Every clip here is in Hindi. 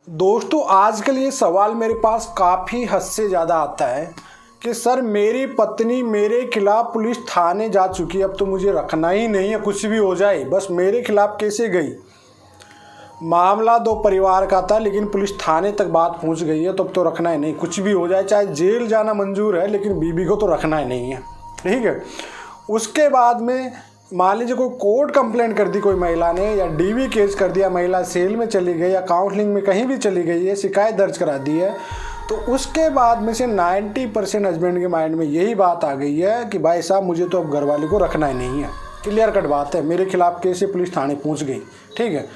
दोस्तों आजकल ये सवाल मेरे पास काफ़ी हद से ज़्यादा आता है कि सर मेरी पत्नी मेरे खिलाफ पुलिस थाने जा चुकी है, अब तो मुझे रखना ही नहीं है, कुछ भी हो जाए बस मेरे खिलाफ कैसे गई। मामला दो परिवार का था लेकिन पुलिस थाने तक बात पहुंच गई है, तो अब तो रखना ही नहीं, कुछ भी हो जाए, चाहे जेल जाना मंजूर है लेकिन बीबी को तो रखना ही नहीं है। ठीक है, उसके बाद में मान लीजिए कोई कोर्ट कंप्लेंट कर दी कोई महिला ने, या डीवी केस कर दिया, महिला सेल में चली गई या काउंसलिंग में कहीं भी चली गई है, शिकायत दर्ज करा दी है, तो उसके बाद में से 90% हस्बैंड के माइंड में यही बात आ गई है कि भाई साहब मुझे तो अब घरवाले को रखना ही नहीं है। क्लियर कट बात है, मेरे खिलाफ कैसे पुलिस थाने पहुंच गई। ठीक है,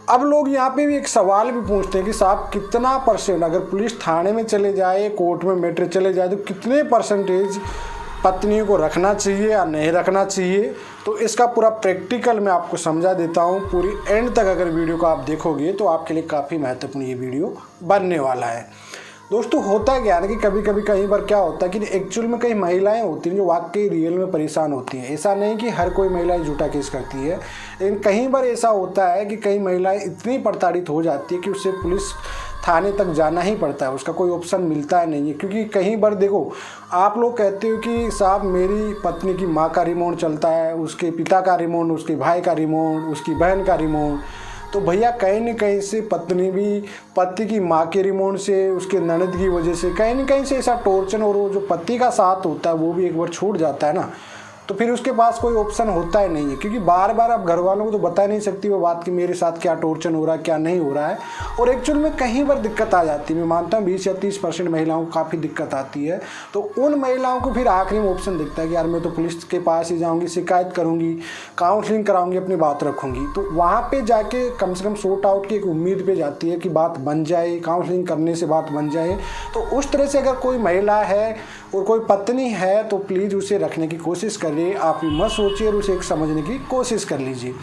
अब लोग यहाँ पे भी एक सवाल भी पूछते हैं कि साहब कितना परसेंट अगर पुलिस थाने में चले जाए, कोर्ट में मैटर चले जाए, तो कितने परसेंटेज पत्नी को रखना चाहिए या नहीं रखना चाहिए। तो इसका पूरा प्रैक्टिकल मैं आपको समझा देता हूँ। पूरी एंड तक अगर वीडियो को आप देखोगे तो आपके लिए काफ़ी महत्वपूर्ण ये वीडियो बनने वाला है। दोस्तों होता क्या है ना कि कभी कभी कहीं बार क्या होता है कि एक्चुअल में कई महिलाएं होती हैं जो वाकई रियल में परेशान होती हैं। ऐसा नहीं कि हर कोई महिला झूठा केस करती है, लेकिन कहीं बार ऐसा होता है कि कई महिलाएं इतनी प्रताड़ित हो जाती है कि उससे पुलिस थाने तक जाना ही पड़ता है, उसका कोई ऑप्शन मिलता है नहीं है। क्योंकि कहीं बार देखो, आप लोग कहते हो कि साहब मेरी पत्नी की माँ का रिमोट चलता है, उसके पिता का रिमोट, उसके भाई का रिमोट, उसकी बहन का रिमोट, तो भैया कहीं न कहीं से पत्नी भी पति की माँ के रिमोट से, उसके ननद की वजह से कहीं न कहीं से ऐसा टॉर्चर, और वो जो पति का साथ होता है वो भी एक बार छूट जाता है ना, तो फिर उसके पास कोई ऑप्शन होता ही नहीं है। क्योंकि बार बार आप घर वालों को तो बता नहीं सकती वो बात कि मेरे साथ क्या टॉर्चर हो रहा है क्या नहीं हो रहा है। और एक्चुअल में कहीं बार दिक्कत आ जाती है, मैं मानता हूँ 20 या 30% महिलाओं को काफ़ी दिक्कत आती है। तो उन महिलाओं को फिर आखिरी में ऑप्शन दिखता है कि यार मैं तो पुलिस के पास ही जाऊँगी, शिकायत करूँगी, काउंसलिंग कराऊँगी, अपनी बात रखूँगी। तो वहाँ पर जाके कम से कम सॉर्ट आउट की एक उम्मीद पर जाती है कि बात बन जाए, काउंसलिंग करने से बात बन जाए। तो उस तरह से अगर कोई महिला है और कोई पत्नी है तो प्लीज़ उसे रखने की कोशिश करिए। आप मत सोचिए और उसे एक समझने की कोशिश कर लीजिए।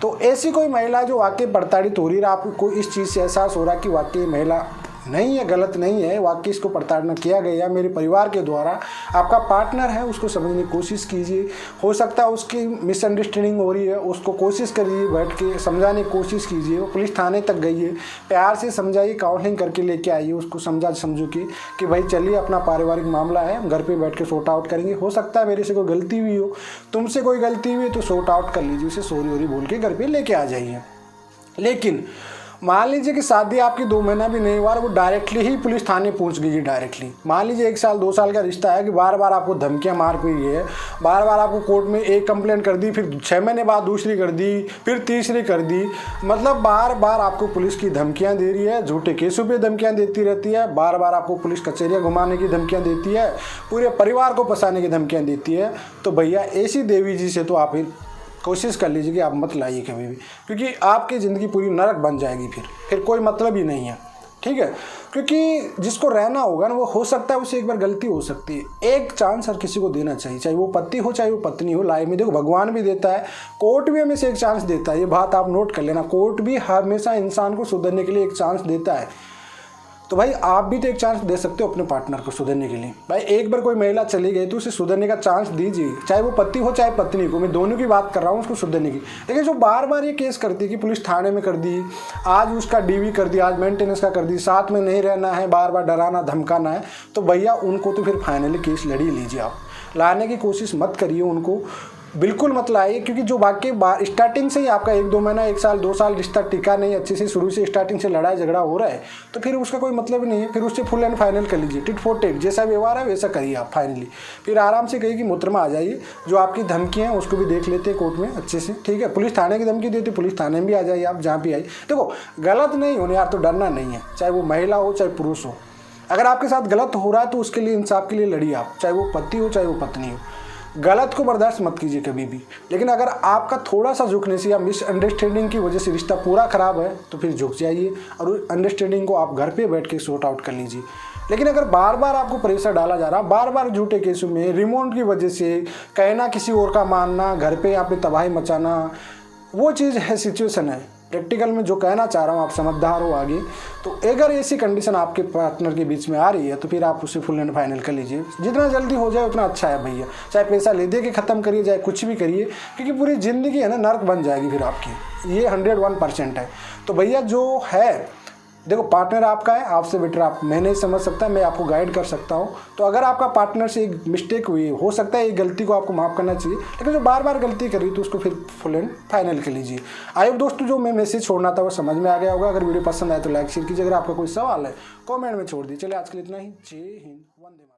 तो ऐसी कोई महिला जो वाकई प्रताड़ित हो रही है, आपको इस चीज़ से एहसास हो रहा है कि वाकई महिला नहीं है, गलत नहीं है, वाकई इसको प्रताड़ना किया गया मेरे परिवार के द्वारा, आपका पार्टनर है, उसको समझने की कोशिश कीजिए। हो सकता है उसकी मिसअंडरस्टैंडिंग हो रही है, उसको कोशिश करिए, बैठ के समझाने की कोशिश कीजिए। वो पुलिस थाने तक गई है, प्यार से समझाइए, काउंसलिंग करके लेके आइए, उसको समझो कि भाई चलिए अपना पारिवारिक मामला है, घर पर बैठ के सॉर्ट आउट करेंगे। हो सकता है मेरे से कोई गलती हुई हो, तुमसे कोई गलती हुई तो सॉर्ट आउट कर लीजिए, उसे सॉरी वोरी बोल के घर पर लेके आ जाइए। लेकिन मान लीजिए कि शादी आपकी 2 महीना भी नहीं हुआ, वो डायरेक्टली ही पुलिस थाने पहुंच गई डायरेक्टली। मान लीजिए 1 साल 2 साल का रिश्ता है कि बार बार आपको धमकियां मार रही है, बार बार आपको कोर्ट में एक कंप्लेंट कर दी, फिर 6 महीने बाद दूसरी कर दी, फिर तीसरी कर दी, मतलब बार बार आपको पुलिस की धमकियां दे रही है, झूठे केसों पे धमकियां देती रहती है, बार बार आपको पुलिस कचहरियाँ घुमाने की धमकियाँ देती है, पूरे परिवार को फंसाने की धमकियाँ देती है। तो भैया ऐसी देवी जी से तो आप कोशिश कर लीजिए कि आप मत लाइए कभी भी, क्योंकि आपकी ज़िंदगी पूरी नरक बन जाएगी, फिर कोई मतलब ही नहीं है। ठीक है, क्योंकि जिसको रहना होगा ना, वो हो सकता है उससे एक बार गलती हो सकती है। एक चांस हर किसी को देना चाहिए, चाहे वो पति हो चाहे वो पत्नी हो। लाइफ में देखो भगवान भी देता है, कोर्ट भी हमेशा एक चांस देता है, ये बात आप नोट कर लेना। कोर्ट भी हमेशा इंसान को सुधरने के लिए एक चांस देता है। तो भाई आप भी तो एक चांस दे सकते हो अपने पार्टनर को सुधरने के लिए। भाई एक बार कोई महिला चली गई तो उसे सुधरने का चांस दीजिए, चाहे वो पति हो चाहे पत्नी को, मैं दोनों की बात कर रहा हूँ, उसको सुधरने की। लेकिन जो बार बार ये केस करती है कि पुलिस थाने में कर दी, आज उसका डीवी कर दिया, आज मेंटेनेंस का कर दी, साथ में नहीं रहना है, बार बार डराना धमकाना है, तो भैया उनको तो फिर फाइनली केस लड़ ही लीजिए। आप लाने की कोशिश मत करिए, उनको बिल्कुल मत लाइए। क्योंकि जो वाकई स्टार्टिंग से ही आपका 1-2 महीना 1 साल 2 साल रिश्ता टिका नहीं अच्छे से, शुरू से स्टार्टिंग से लड़ाई झगड़ा हो रहा है, तो फिर उसका कोई मतलब ही नहीं है। फिर उससे फुल एंड फाइनल कर लीजिए, टिट फॉर टेट, जैसा व्यवहार है वैसा करिए आप फाइनली। फिर आराम से कहिए कि मुहतरमा आ जाइए, जो आपकी धमकी है उसको भी देख लेते हैं कोर्ट में अच्छे से। ठीक है, पुलिस थाने की धमकी देती, पुलिस थाने में भी आ जाइए आप, जहाँ भी आइए। देखो गलत नहीं होने यार, तो डरना नहीं है, चाहे वो महिला हो चाहे पुरुष हो। अगर आपके साथ गलत हो रहा है तो उसके लिए इंसाफ के लिए लड़िए आप, चाहे वो पति हो चाहे वो पत्नी हो। गलत को बर्दाश्त मत कीजिए कभी भी। लेकिन अगर आपका थोड़ा सा झुकने से या मिसअंडरस्टैंडिंग की वजह से रिश्ता पूरा ख़राब है तो फिर झुक जाइए और उस अंडरस्टैंडिंग को आप घर पे बैठ के सॉर्ट आउट कर लीजिए। लेकिन अगर बार बार आपको प्रेशर डाला जा रहा, बार बार झूठे केसों में, रिमोट की वजह से कहना, किसी और का मानना, घर पे यहाँ पे तबाही मचाना, वो चीज़ है, सिचुएशन है। प्रैक्टिकल में जो कहना चाह रहा हूँ, आप समझदार हो आगे। तो अगर ऐसी कंडीशन आपके पार्टनर के बीच में आ रही है तो फिर आप उसे फुल एंड फाइनल कर लीजिए। जितना जल्दी हो जाए उतना अच्छा है भैया, चाहे पैसा ले दे के ख़त्म करिए, चाहे कुछ भी करिए, क्योंकि पूरी ज़िंदगी है ना नर्क बन जाएगी फिर आपकी, ये 101% है। तो भैया जो है देखो पार्टनर आपका है, आपसे बेटर आप मैं नहीं समझ सकता, मैं आपको गाइड कर सकता हूँ। तो अगर आपका पार्टनर से एक मिस्टेक हुई, हो सकता है ये गलती को आपको माफ़ करना चाहिए, लेकिन जो बार बार गलती करी तो उसको फिर फुल एंड फाइनल कर लीजिए। आई होप दोस्तों जो मैं मैसेज छोड़ना था वो समझ में आ गया होगा। अगर वीडियो पसंद आए तो लाइक शेयर कीजिए, अगर आपका कोई सवाल है कॉमेंट में छोड़ दीजिए। चलिए आज के लिए इतना ही। जय हिंद, वंदे मातरम।